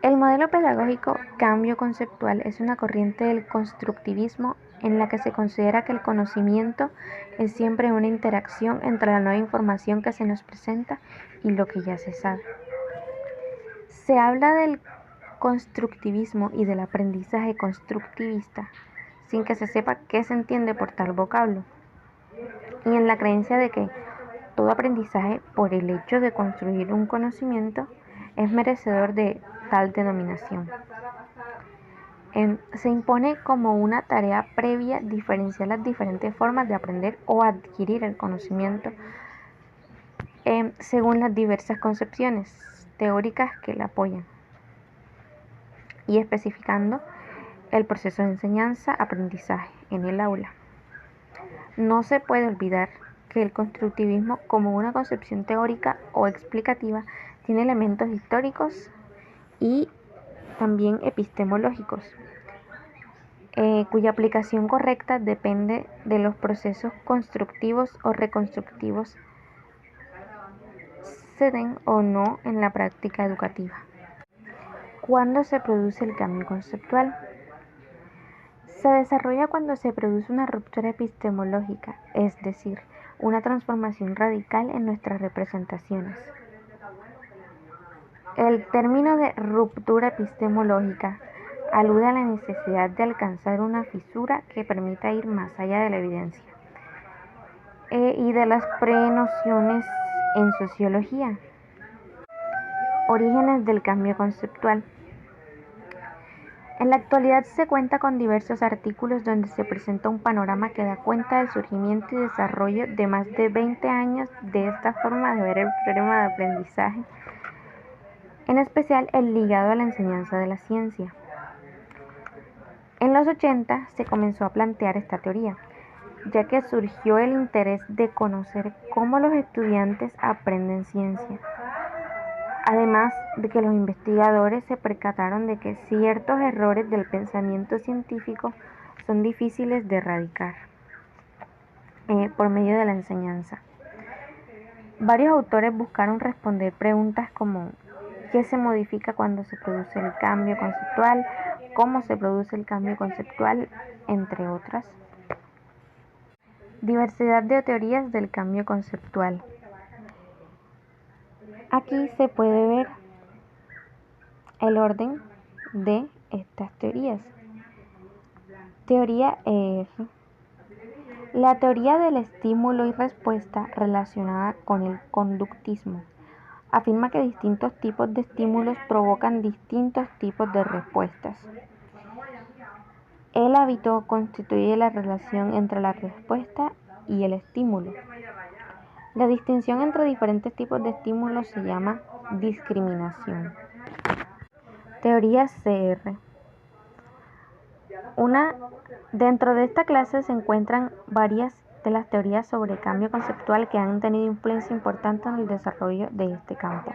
El modelo pedagógico cambio conceptual es una corriente del constructivismo en la que se considera que el conocimiento es siempre una interacción entre la nueva información que se nos presenta y lo que ya se sabe. Se habla del constructivismo y del aprendizaje constructivista sin que se sepa qué se entiende por tal vocablo, y en la creencia de que todo aprendizaje, por el hecho de construir un conocimiento, es merecedor de tal denominación. Se impone como una tarea previa diferenciar las diferentes formas de aprender o adquirir el conocimiento según las diversas concepciones teóricas que la apoyan, y especificando el proceso de enseñanza-aprendizaje en el aula. No se puede olvidar que el constructivismo, como una concepción teórica o explicativa, tiene elementos históricos y también epistemológicos, cuya aplicación correcta depende de los procesos constructivos o reconstructivos se den o no en la práctica educativa. ¿Cuándo se produce el cambio conceptual? Se desarrolla cuando se produce una ruptura epistemológica, es decir, una transformación radical en nuestras representaciones. El término de ruptura epistemológica alude a la necesidad de alcanzar una fisura que permita ir más allá de la evidencia y de las prenociones en sociología. Orígenes del cambio conceptual. En la actualidad se cuenta con diversos artículos donde se presenta un panorama que da cuenta del surgimiento y desarrollo de más de 20 años de esta forma de ver el problema de aprendizaje, en especial el ligado a la enseñanza de la ciencia. En los 80 se comenzó a plantear esta teoría, ya que surgió el interés de conocer cómo los estudiantes aprenden ciencia. Además de que los investigadores se percataron de que ciertos errores del pensamiento científico son difíciles de erradicar por medio de la enseñanza. Varios autores buscaron responder preguntas como ¿qué se modifica cuando se produce el cambio conceptual? ¿Cómo se produce el cambio conceptual? Entre otras. Diversidad de teorías del cambio conceptual. Aquí se puede ver el orden de estas teorías. Teoría EF. La teoría del estímulo y respuesta relacionada con el conductismo afirma que distintos tipos de estímulos provocan distintos tipos de respuestas. El hábito constituye la relación entre la respuesta y el estímulo. La distinción entre diferentes tipos de estímulos se llama discriminación. Teoría CR. Dentro de esta clase se encuentran varias de las teorías sobre cambio conceptual que han tenido influencia importante en el desarrollo de este campo.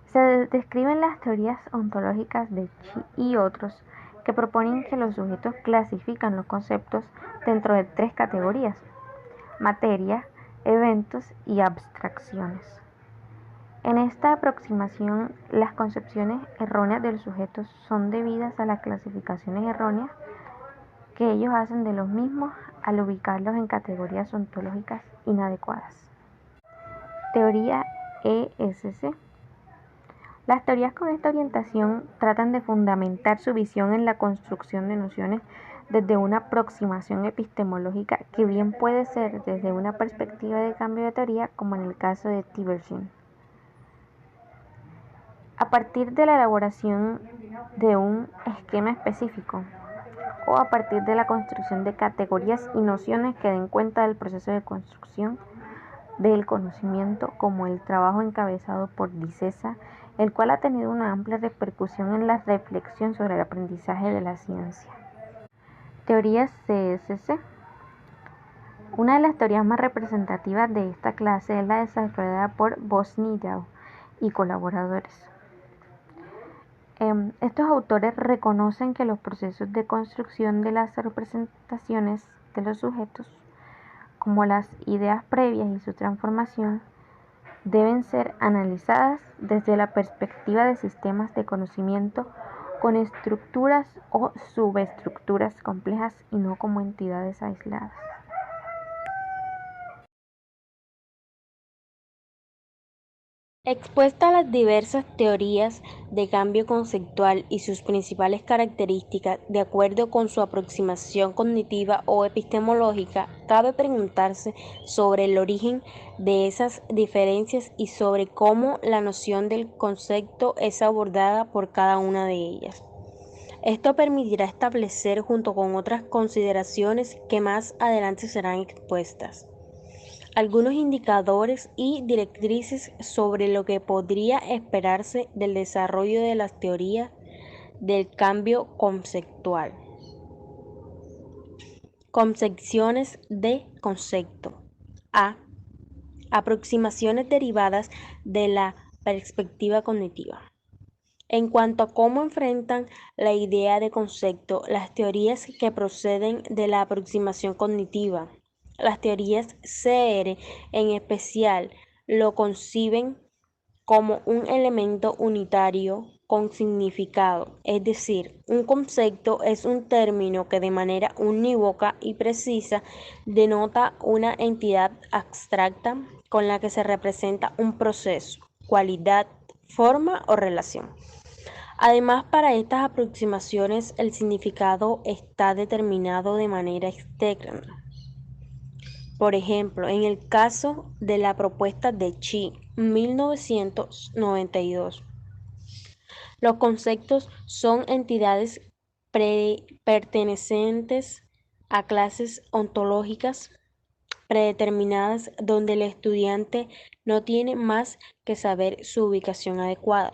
Se describen las teorías ontológicas de Chi y otros que proponen que los sujetos clasifican los conceptos dentro de 3 categorías: materia, eventos y abstracciones. En esta aproximación, las concepciones erróneas del sujeto son debidas a las clasificaciones erróneas que ellos hacen de los mismos al ubicarlos en categorías ontológicas inadecuadas. Teoría ESC. Las teorías con esta orientación tratan de fundamentar su visión en la construcción de nociones desde una aproximación epistemológica que bien puede ser desde una perspectiva de cambio de teoría, como en el caso de Tiberghien. A partir de la elaboración de un esquema específico o a partir de la construcción de categorías y nociones que den cuenta del proceso de construcción del conocimiento, como el trabajo encabezado por Dicesa, el cual ha tenido una amplia repercusión en la reflexión sobre el aprendizaje de la ciencia. Teoría CSC. Una de las teorías más representativas de esta clase es la desarrollada por Voznitz y colaboradores. Estos autores reconocen que los procesos de construcción de las representaciones de los sujetos, como las ideas previas y su transformación, deben ser analizadas desde la perspectiva de sistemas de conocimiento con estructuras o subestructuras complejas y no como entidades aisladas. Expuesta a las diversas teorías de cambio conceptual y sus principales características de acuerdo con su aproximación cognitiva o epistemológica, cabe preguntarse sobre el origen de esas diferencias y sobre cómo la noción del concepto es abordada por cada una de ellas. Esto permitirá establecer, junto con otras consideraciones que más adelante serán expuestas, algunos indicadores y directrices sobre lo que podría esperarse del desarrollo de las teorías del cambio conceptual. Concepciones de concepto. A. Aproximaciones derivadas de la perspectiva cognitiva. En cuanto a cómo enfrentan la idea de concepto las teorías que proceden de la aproximación cognitiva, las teorías CR en especial lo conciben como un elemento unitario con significado, es decir, un concepto es un término que de manera unívoca y precisa denota una entidad abstracta con la que se representa un proceso, cualidad, forma o relación. Además, para estas aproximaciones el significado está determinado de manera externa. Por ejemplo, en el caso de la propuesta de Chi, 1992, los conceptos son entidades pertenecientes a clases ontológicas predeterminadas donde el estudiante no tiene más que saber su ubicación adecuada,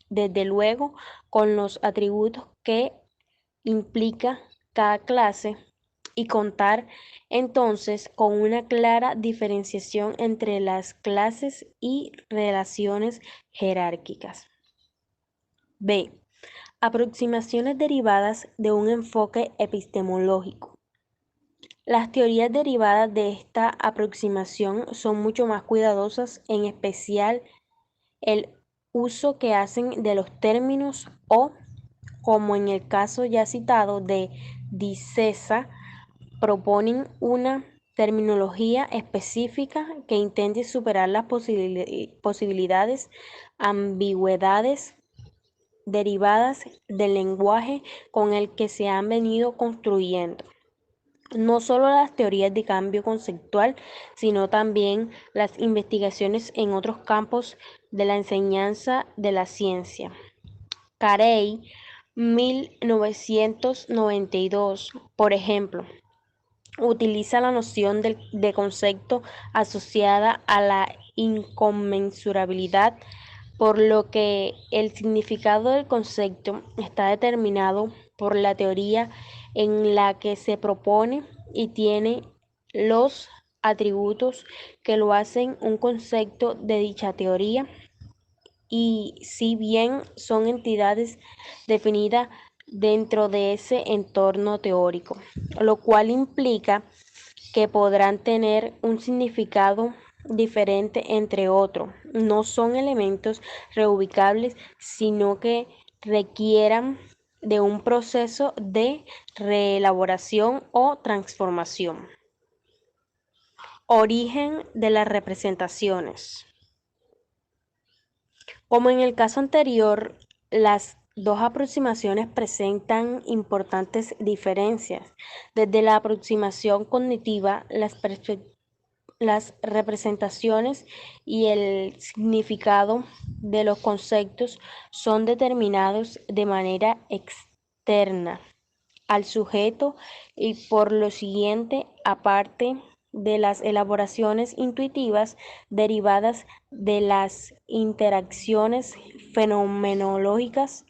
desde luego con los atributos que implica cada clase y contar entonces con una clara diferenciación entre las clases y relaciones jerárquicas. B. Aproximaciones derivadas de un enfoque epistemológico. Las teorías derivadas de esta aproximación son mucho más cuidadosas, en especial el uso que hacen de los términos o, como en el caso ya citado de Dicesa, proponen una terminología específica que intente superar las posibilidades, ambigüedades derivadas del lenguaje con el que se han venido construyendo. No solo las teorías de cambio conceptual, sino también las investigaciones en otros campos de la enseñanza de la ciencia. Carey, 1992, por ejemplo, utiliza la noción de concepto asociada a la inconmensurabilidad, por lo que el significado del concepto está determinado por la teoría en la que se propone y tiene los atributos que lo hacen un concepto de dicha teoría, y si bien son entidades definidas dentro de ese entorno teórico, lo cual implica que podrán tener un significado diferente entre otros. No son elementos reubicables, sino que requieran de un proceso de reelaboración o transformación. Origen de las representaciones. Como en el caso anterior, las dos aproximaciones presentan importantes diferencias. Desde la aproximación cognitiva, las representaciones y el significado de los conceptos son determinados de manera externa al sujeto y por lo siguiente, aparte de las elaboraciones intuitivas derivadas de las interacciones fenomenológicas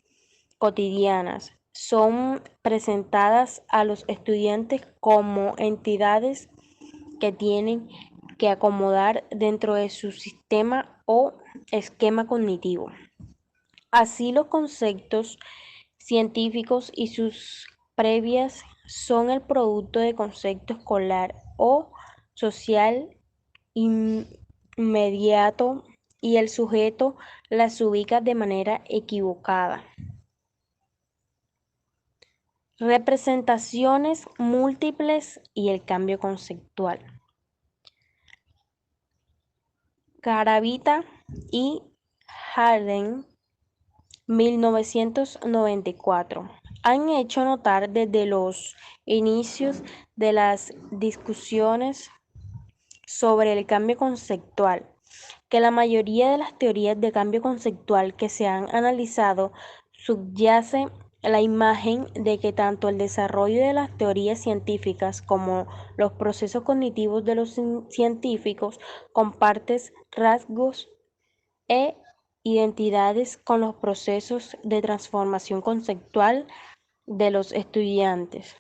cotidianas, son presentadas a los estudiantes como entidades que tienen que acomodar dentro de su sistema o esquema cognitivo. Así, los conceptos científicos y sus previas son el producto de concepto escolar o social inmediato y el sujeto las ubica de manera equivocada. Representaciones múltiples y el cambio conceptual. Garavita y Harden, 1994, han hecho notar desde los inicios de las discusiones sobre el cambio conceptual que la mayoría de las teorías de cambio conceptual que se han analizado subyace la imagen de que tanto el desarrollo de las teorías científicas como los procesos cognitivos de los científicos comparten rasgos e identidades con los procesos de transformación conceptual de los estudiantes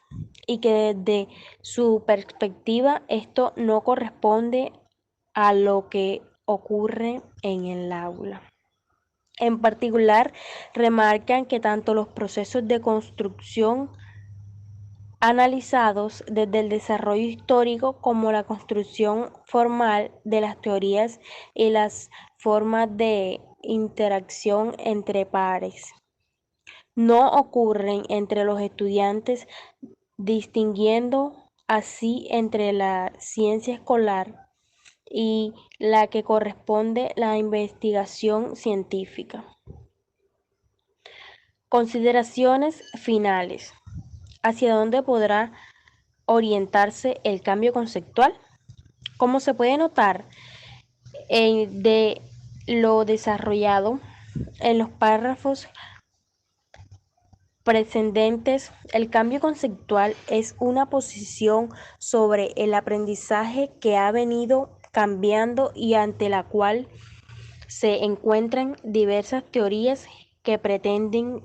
y que desde su perspectiva esto no corresponde a lo que ocurre en el aula. En particular, remarcan que tanto los procesos de construcción analizados desde el desarrollo histórico como la construcción formal de las teorías y las formas de interacción entre pares no ocurren entre los estudiantes, distinguiendo así entre la ciencia escolar y la que corresponde a la investigación científica. Consideraciones finales. ¿Hacia dónde podrá orientarse el cambio conceptual? Como se puede notar de lo desarrollado en los párrafos precedentes, el cambio conceptual es una posición sobre el aprendizaje que ha venido cambiando y ante la cual se encuentran diversas teorías que pretenden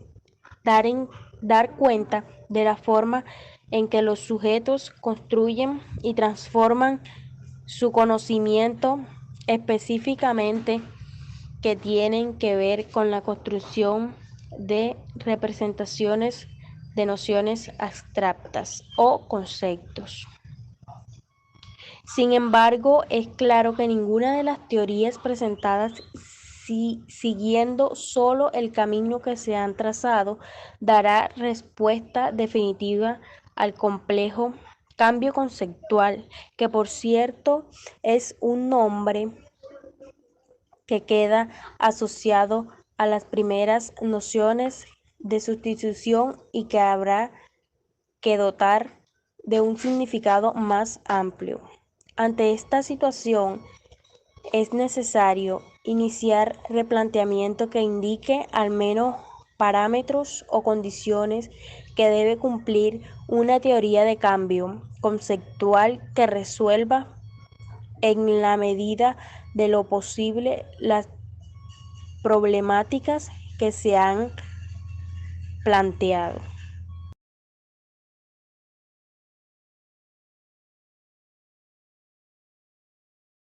dar cuenta de la forma en que los sujetos construyen y transforman su conocimiento, específicamente que tienen que ver con la construcción de representaciones de nociones abstractas o conceptos. Sin embargo, es claro que ninguna de las teorías presentadas siguiendo solo el camino que se han trazado dará respuesta definitiva al complejo cambio conceptual, que por cierto es un nombre que queda asociado a las primeras nociones de sustitución y que habrá que dotar de un significado más amplio. Ante esta situación, es necesario iniciar replanteamiento que indique al menos parámetros o condiciones que debe cumplir una teoría de cambio conceptual que resuelva en la medida de lo posible las problemáticas que se han planteado.